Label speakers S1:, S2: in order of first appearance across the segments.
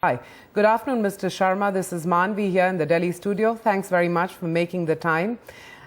S1: Hi. Good afternoon, Mr. Sharma. This is Manvi here in the Delhi studio. Thanks very much for making the time.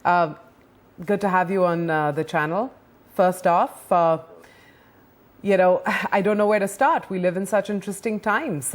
S1: Good to have you on the channel. First off, I don't know where to start. We live in such interesting times.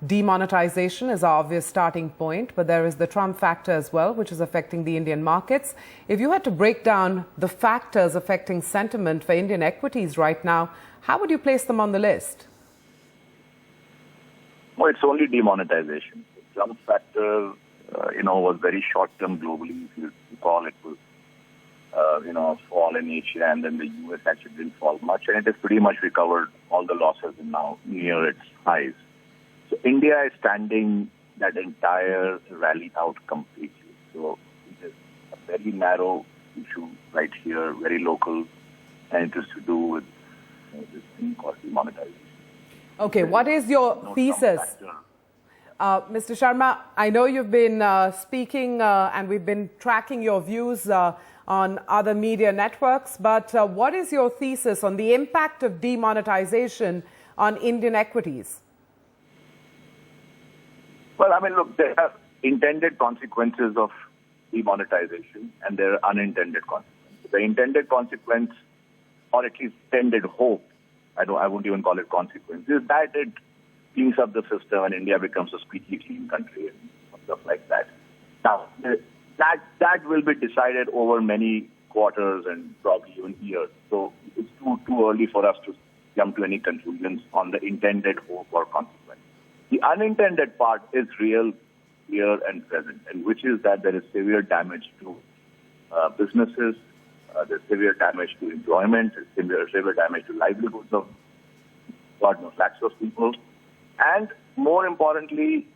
S1: Demonetization is our obvious starting point, but there is the Trump factor as well, which is affecting the Indian markets. If you had to break down the factors affecting sentiment for Indian equities right now, how would you place them on the list?
S2: Well, it's only demonetization. The Trump factor, was very short-term globally. If you recall, it was, a fall in Asia, and then the U.S. actually didn't fall much, and it has pretty much recovered all the losses and now near its highs. So India is standing that entire rally out completely. So it is a very narrow issue right here, very local, and it is to do with this thing called demonetization.
S1: Okay, what is your thesis? Mr. Sharma, I know you've been speaking and we've been tracking your views on other media networks, but what is your thesis on the impact of demonetization on Indian equities?
S2: Well, look, there are intended consequences of demonetization and there are unintended consequences. The intended consequence, or at least intended hope, I wouldn't even call it consequence, is that it cleans up the system and India becomes a squeaky clean country and stuff like that. Now, that will be decided over many quarters and probably even years. So it's too early for us to jump to any conclusions on the intended hope or consequence. The unintended part is real, clear and present, and which is that there is severe damage to businesses. There's severe damage to employment, there's severe damage to livelihoods of lakhs of people. And more importantly,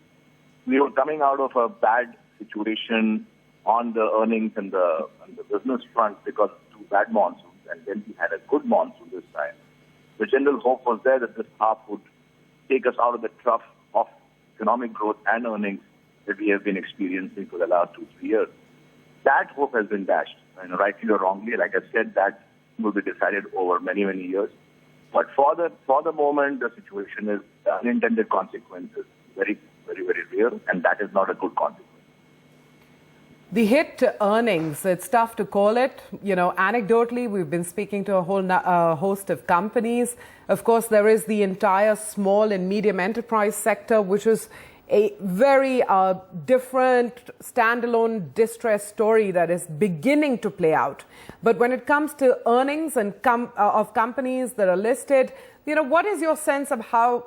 S2: we were coming out of a bad situation on the earnings and the business front because of two bad monsoons, and then we had a good monsoon this time. The general hope was there that this half would take us out of the trough of economic growth and earnings that we have been experiencing for the last 2-3 years. That hope has been dashed. Rightly or wrongly, like I said, that will be decided over many, many years. But for the moment, the situation is the unintended consequences very, very, very real, and that is not a good consequence.
S1: The hit to earnings, it's tough to call it. Anecdotally, we've been speaking to a whole host of companies. Of course, there is the entire small and medium enterprise sector, which is a very different standalone distress story that is beginning to play out. But when it comes to earnings and of companies that are listed, what is your sense of how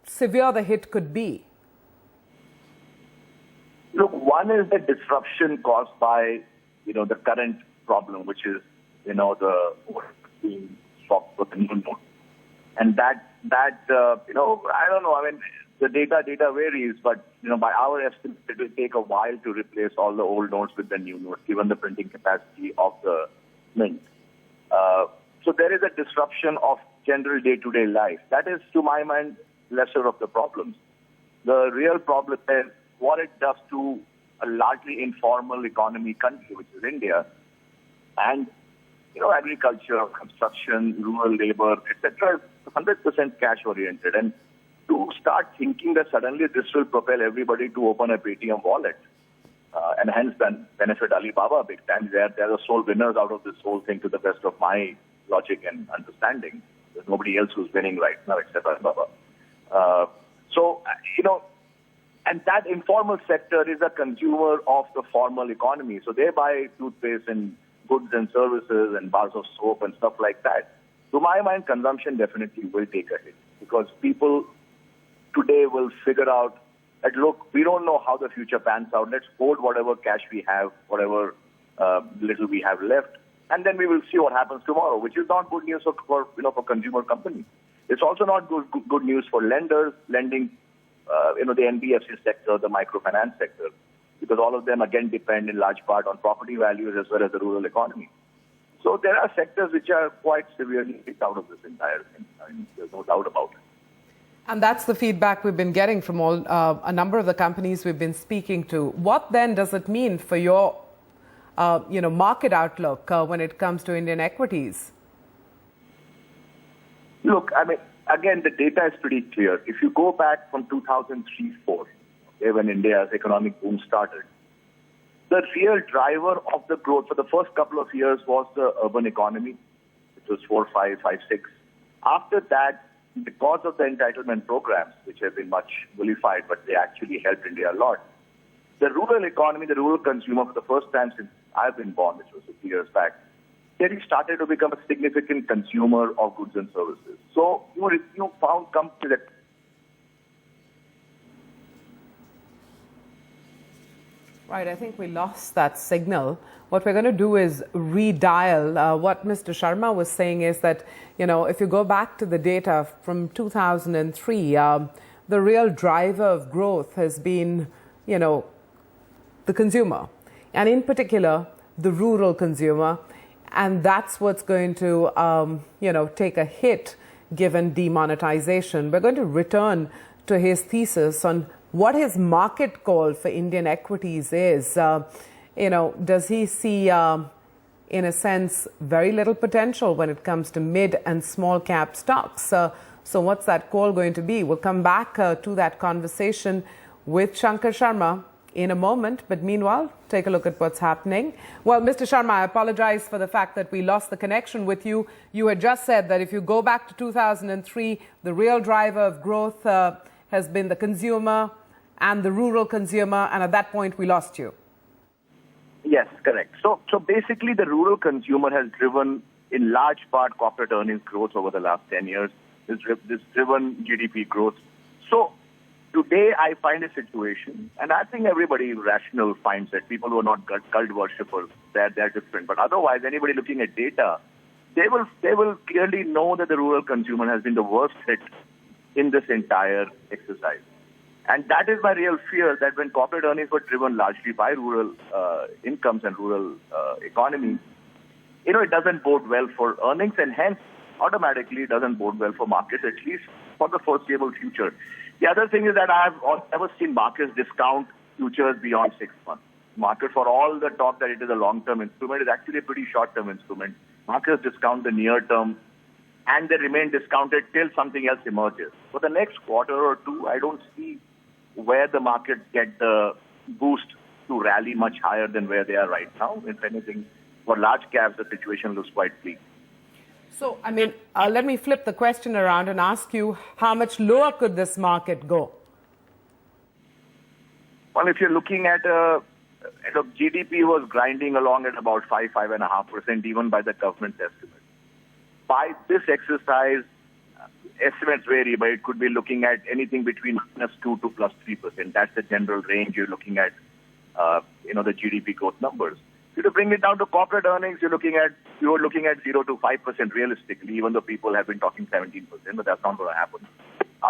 S1: severe the hit could be?
S2: Look, one is the disruption caused by, the current problem, which is, the being stopped for the new note. And that I don't know, the data varies, but, by our estimate, it will take a while to replace all the old notes with the new notes, given the printing capacity of the mint. So there is a disruption of general day-to-day life. That is, to my mind, lesser of the problems. The real problem is what it does to a largely informal economy country, which is India, and, agriculture, construction, rural labor, etc., is 100% cash-oriented. And to start thinking that suddenly this will propel everybody to open a Paytm wallet and hence then benefit Alibaba big time. They're the sole winners out of this whole thing to the best of my logic and understanding. There's nobody else who's winning right now except Alibaba. And that informal sector is a consumer of the formal economy. So they buy toothpaste and goods and services and bars of soap and stuff like that. To my mind, consumption definitely will take a hit because people today will figure out that, look, we don't know how the future pans out. Let's hold whatever cash we have, whatever little we have left, and then we will see what happens tomorrow, which is not good news for consumer companies. It's also not good news for lenders, lending, the NBFC sector, the microfinance sector, because all of them, again, depend in large part on property values as well as the rural economy. So there are sectors which are quite severely hit out of this entire thing. There's no doubt about it.
S1: And that's the feedback we've been getting from a number of the companies we've been speaking to. What then does it mean for your, market outlook when it comes to Indian equities?
S2: Look, again, the data is pretty clear. If you go back from 2003-4, when India's economic boom started, the real driver of the growth for the first couple of years was the urban economy, which was 4, 5, 5, 6. After that, because of the entitlement programs, which have been much vilified, but they actually helped India a lot, the rural economy, the rural consumer, for the first time since I've been born, which was 50 years back, really started to become a significant consumer of goods and services. So you found companies that...
S1: Right, I think we lost that signal. What we're going to do is redial. What Mr. Sharma was saying is that, if you go back to the data from 2003, the real driver of growth has been, the consumer, and in particular, the rural consumer. And that's what's going to, take a hit given demonetization. We're going to return to his thesis on what his market call for Indian equities is. Does he see, in a sense, very little potential when it comes to mid and small cap stocks? So what's that call going to be? We'll come back to that conversation with Shankar Sharma in a moment. But meanwhile, take a look at what's happening. Well, Mr. Sharma, I apologize for the fact that we lost the connection with you. You had just said that if you go back to 2003, the real driver of growth has been the consumer and the rural consumer, and at that point we lost you.
S2: Yes, correct. So basically the rural consumer has driven, in large part, corporate earnings growth over the last 10 years. This driven GDP growth. So today I find a situation, and I think everybody rational finds that people who are not cult worshippers, they're different. But otherwise, anybody looking at data, they will clearly know that the rural consumer has been the worst hit in this entire exercise. And that is my real fear, that when corporate earnings were driven largely by rural incomes and rural economy, it doesn't bode well for earnings, and hence automatically it doesn't bode well for markets, at least for the foreseeable future. The other thing is that I've never seen markets discount futures beyond 6 months. Market, for all the talk that it is a long-term instrument, is actually a pretty short-term instrument. Markets discount the near term, and they remain discounted till something else emerges. For the next quarter or two, I don't see where the markets get the boost to rally much higher than where they are right now. If anything, for large caps, the situation looks quite bleak.
S1: So, let me flip the question around and ask you, how much lower could this market go?
S2: Well, if you're looking at GDP was grinding along at about 5.5%, even by the government's estimate. By this exercise, estimates vary, but it could be looking at anything between -2 to +3%. That's the general range you're looking at, the GDP growth numbers. If you bring it down to corporate earnings, you're looking at 0 to 5% realistically, even though people have been talking 17%, but that's not going to happen.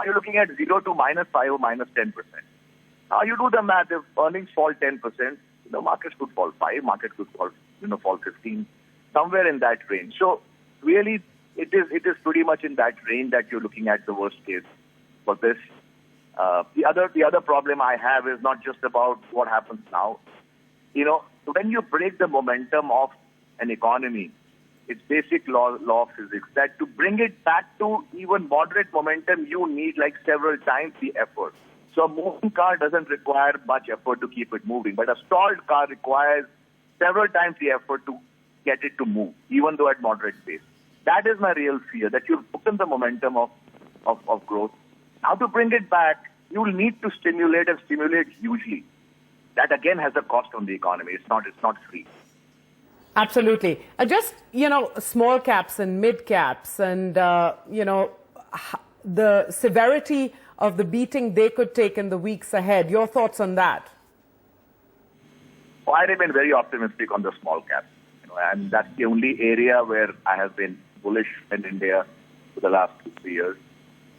S2: You're looking at 0 to -5 or -10%. You do the math. If earnings fall 10%, markets could fall 5, markets could fall, fall 15, somewhere in that range. So really, it is pretty much in that range that you're looking at the worst case for this. The other problem I have is not just about what happens now. When you break the momentum of an economy, it's basic law of physics that to bring it back to even moderate momentum, you need like several times the effort. So a moving car doesn't require much effort to keep it moving, but a stalled car requires several times the effort to get it to move, even though at moderate pace. That is my real fear, that you've broken the momentum of growth. Now to bring it back, you will need to stimulate hugely. That again has a cost on the economy. It's not free.
S1: Absolutely. Just, small caps and mid caps and, the severity of the beating they could take in the weeks ahead. Your thoughts on that?
S2: Well, I remain very optimistic on the small caps. And that's the only area where I have been bullish in India for the last 2-3 years.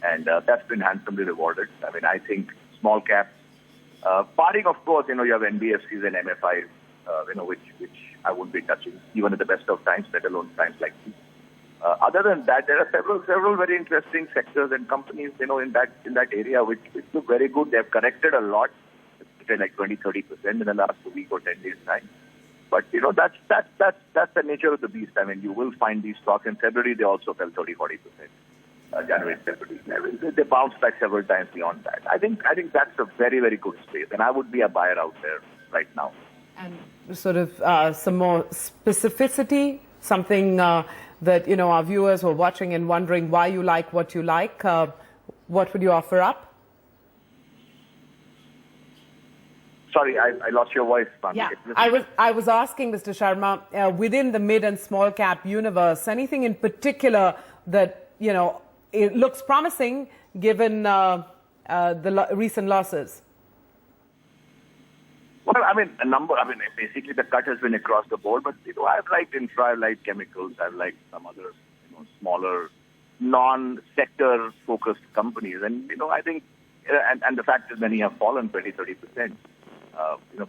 S2: And that's been handsomely rewarded. I think small caps, barring, of course, you have NBFCs and MFIs, which I wouldn't be touching, even at the best of times, let alone times like these. Other than that, there are several very interesting sectors and companies, in that area, which look very good. They've corrected a lot, like 20-30% in the last week or 10 days' time. But that's the nature of the beast. You will find these stocks in February. They also fell 30-40%. January, February level. They bounced back several times beyond that. I think that's a very, very good space, and I would be a buyer out there right now.
S1: And sort of some more specificity, something that our viewers were watching and wondering why you like what you like. What would you offer up?
S2: Sorry, I lost your voice.
S1: Yeah, I was asking Mr. Sharma, within the mid and small cap universe, anything in particular that it looks promising given the recent losses?
S2: Well, basically the cut has been across the board, but I've liked infra, I've liked chemicals, I've liked some other smaller non-sector focused companies, and I think and the fact is many have fallen 20-30%.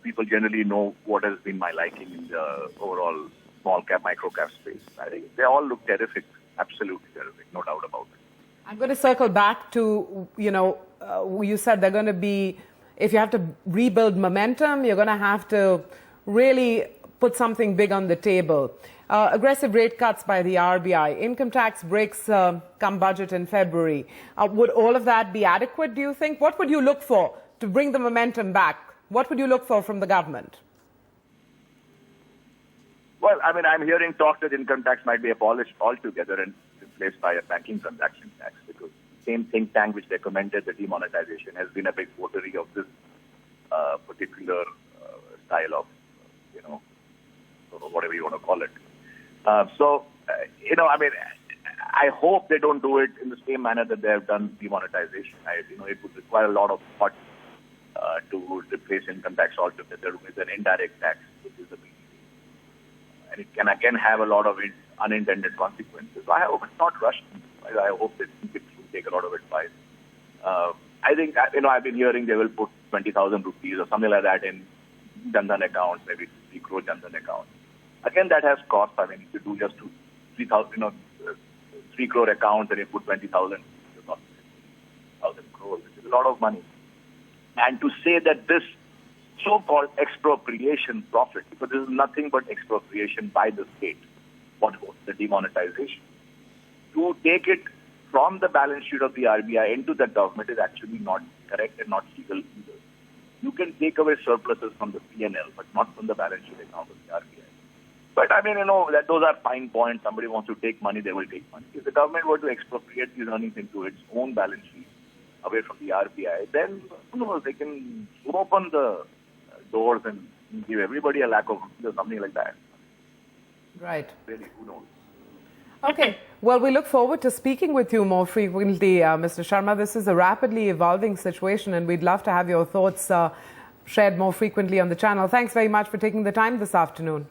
S2: People generally know what has been my liking in the overall small cap, micro cap space. I think they all look terrific, absolutely terrific, no doubt about it.
S1: I'm going to circle back to, you said they're going to be, if you have to rebuild momentum, you're going to have to really put something big on the table. Aggressive rate cuts by the RBI, income tax breaks come budget in February. Would all of that be adequate, do you think? What would you look for to bring the momentum back? What would you look for from the government?
S2: Well, I'm hearing talk that income tax might be abolished altogether and replaced by a banking transaction tax, because the same think tank which recommended the demonetisation has been a big votary of this particular style of, whatever you want to call it. I hope they don't do it in the same manner that they have done demonetisation. It would require a lot of thought to replace income tax altogether with an indirect tax, which is the BTC. And it can again have a lot of unintended consequences. So I hope it's not rushed. I hope that people take a lot of advice. I think, I've been hearing they will put 20,000 rupees or something like that in Jandan accounts, maybe 3 crore Jandan accounts. Again, that has cost. If you do just 3 crore accounts and you put 20,000, it's not 1,000 crores, which is a lot of money. And to say that this so-called expropriation profit, because this is nothing but expropriation by the state, what was the demonetisation, to take it from the balance sheet of the RBI into the government is actually not correct and not legal either. You can take away surpluses from the P&L, but not from the balance sheet account of the RBI. But that those are fine points. Somebody wants to take money, they will take money. If the government were to expropriate these earnings into its own balance sheet, away from the RBI, then they can open the doors and give everybody a lack of something like that.
S1: Right.
S2: Really, who knows?
S1: Okay. Well, we look forward to speaking with you more frequently, Mr. Sharma. This is a rapidly evolving situation, and we'd love to have your thoughts shared more frequently on the channel. Thanks very much for taking the time this afternoon.